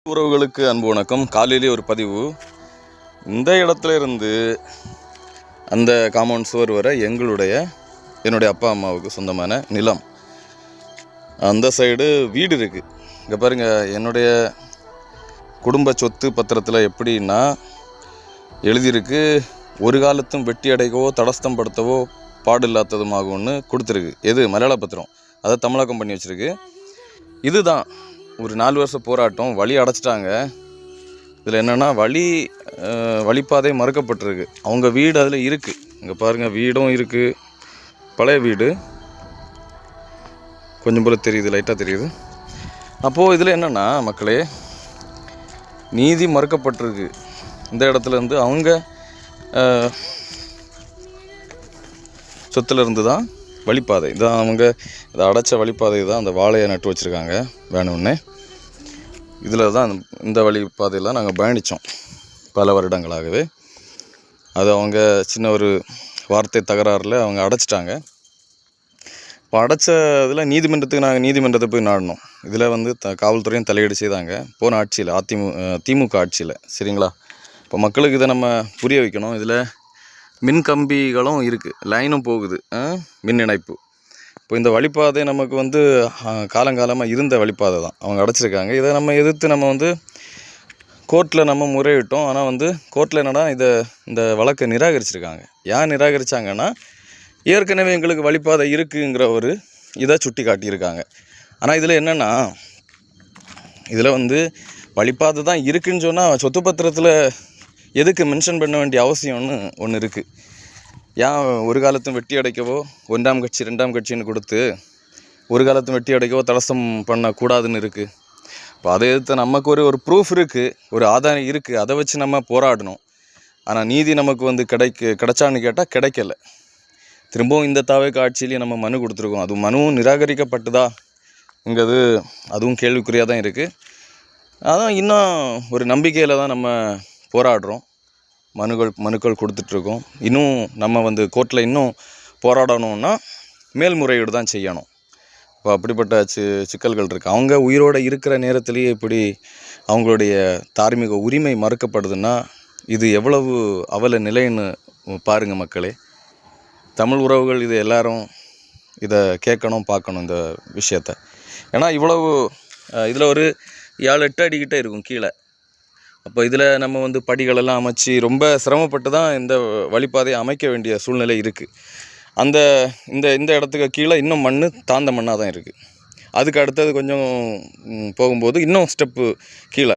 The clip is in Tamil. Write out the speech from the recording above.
உறவுகளுக்கு அன்பு வணக்கம். காலையிலே ஒரு பதிவு. இந்த இடத்துல இருந்து அந்த காம்பவுண்ட் சுவர் வர என்னுடைய அப்பா அம்மாவுக்கு சொந்தமான நிலம். அந்த சைடு வீடு இருக்குது. இங்கே பாருங்கள், என்னுடைய குடும்ப சொத்து பத்திரத்தில் எப்படின்னா எழுதியிருக்கு, ஒரு காலத்தும் வெட்டி அடைக்கவோ தடஸ்தம் படுத்தவோ பாடில்லாததுமாகும்னு கொடுத்துருக்கு. எது மலையாள பத்திரம், அதை தமிழாக்கம் பண்ணி வச்சுருக்கு. இதுதான் ஒரு 4 வருஷ போராட்டம். வழி அடைச்சிட்டாங்க. இதில் என்னென்னா வழிப்பாதை மறுக்கப்பட்டிருக்கு. அவங்க வீடு அதில் இருக்குது. இங்கே பாருங்கள், வீடும் இருக்குது. பழைய வீடு கொஞ்சம் போல தெரியுது, லைட்டாக தெரியுது. அப்போது இதில் என்னென்னா மக்களே, நீதி மறுக்கப்பட்டிருக்கு. இந்த இடத்துல இருந்து அவங்க சொத்துலேருந்து தான் வழிப்பாதை இதான். அவங்க இதை அடைச்ச வழிப்பாதை தான். அந்த வாழையை நட்டு வச்சுருக்காங்க வேணும்னே. இதில் தான் இந்த வழிப்பாதையில் நாங்கள் பயணித்தோம் பல வருடங்களாகவே. அது அவங்க சின்ன ஒரு வார்த்தை தகராறில் அவங்க அடைச்சிட்டாங்க. இப்போ அடைச்ச இதில் நீதிமன்றத்தை போய் நாடினோம். இதில் காவல்துறையும் தலையீடு செய்தாங்க போன ஆட்சியில், திமுக ஆட்சியில். சரிங்களா? இப்போ மக்களுக்கு இதை நம்ம புரிய வைக்கணும். இதில் மின் கம்பிகளும் இருக்குது, லைனும் போகுது, மின் இணைப்பு. இப்போ இந்த வழிப்பாதை நமக்கு காலங்காலமாக இருந்த வழிப்பாதை தான் அவங்க அடைச்சிருக்காங்க. இதை நம்ம எதிர்த்து கோர்ட்டில் நம்ம முறையிட்டோம். ஆனால் கோர்ட்டில் என்னடா இந்த வழக்கை நிராகரிச்சிருக்காங்க. ஏன் நிராகரித்தாங்கன்னா, ஏற்கனவே எங்களுக்கு வழிப்பாதை இருக்குங்கிற ஒரு இதை சுட்டி காட்டியிருக்காங்க. ஆனால் இதில் என்னென்னா, இதில் வழிப்பாதை தான் இருக்குதுன்னு சொன்னால் சொத்து பத்திரத்தில் எதுக்கு மென்ஷன் பண்ண வேண்டிய அவசியம்னு ஒன்று இருக்குது. ஏன் ஒரு காலத்தும் வெட்டி அடைக்கவோ 1ஆம் கட்சி 2ஆம் கட்சின்னு கொடுத்து ஒரு காலத்தும் வெட்டி அடைக்கவோ தடசம் பண்ணக்கூடாதுன்னு இருக்குது. இப்போ அதை எதிர்த்து நமக்கு ஒரு ப்ரூஃப் இருக்குது, ஒரு ஆதாரம் இருக்குது. அதை வச்சு நம்ம போராடணும். ஆனால் நீதி நமக்கு கிடைச்சான்னு கேட்டால் கிடைக்கல. திரும்பவும் இந்த தாவேக ஆட்சியிலேயே நம்ம மனு கொடுத்துருக்கோம். அது மனுவும் நிராகரிக்கப்பட்டதாங்கிறது அதுவும் கேள்விக்குறியாக தான் இருக்குது. அதான் இன்னும் ஒரு நம்பிக்கையில் தான் நம்ம போராடுறோம். மனுக்கள் கொடுத்துட்ருக்கோம். இன்னும் நம்ம கோர்ட்டில் இன்னும் போராடணும்னா மேல்முறையீடு தான் செய்யணும். இப்போ அப்படிப்பட்ட சிக்கல்கள் இருக்குது. அவங்க உயிரோடு இருக்கிற நேரத்திலேயே இப்படி அவங்களுடைய தார்மீக உரிமை மறுக்கப்படுதுன்னா இது எவ்வளவு அவல நிலைன்னு பாருங்கள் மக்களே. தமிழ் உறவுகள் இது எல்லாரும் இதை கேட்கணும், பார்க்கணும் இந்த விஷயத்த. ஏன்னா இதில் ஒரு 7-8 அடிக்கிட்டே இருக்கும் கீழே. அப்போ இதில் நம்ம படிகளெல்லாம் அமைச்சு ரொம்ப சிரமப்பட்டு தான் இந்த வழிப்பாதையை அமைக்க வேண்டிய சூழ்நிலை இருக்குது. இந்த இடத்துக்கு கீழே இன்னும் தாழ்ந்த மண்ணாக தான் இருக்குது. அதுக்கு அடுத்தது கொஞ்சம் போகும்போது இன்னும் ஸ்டெப்பு கீழே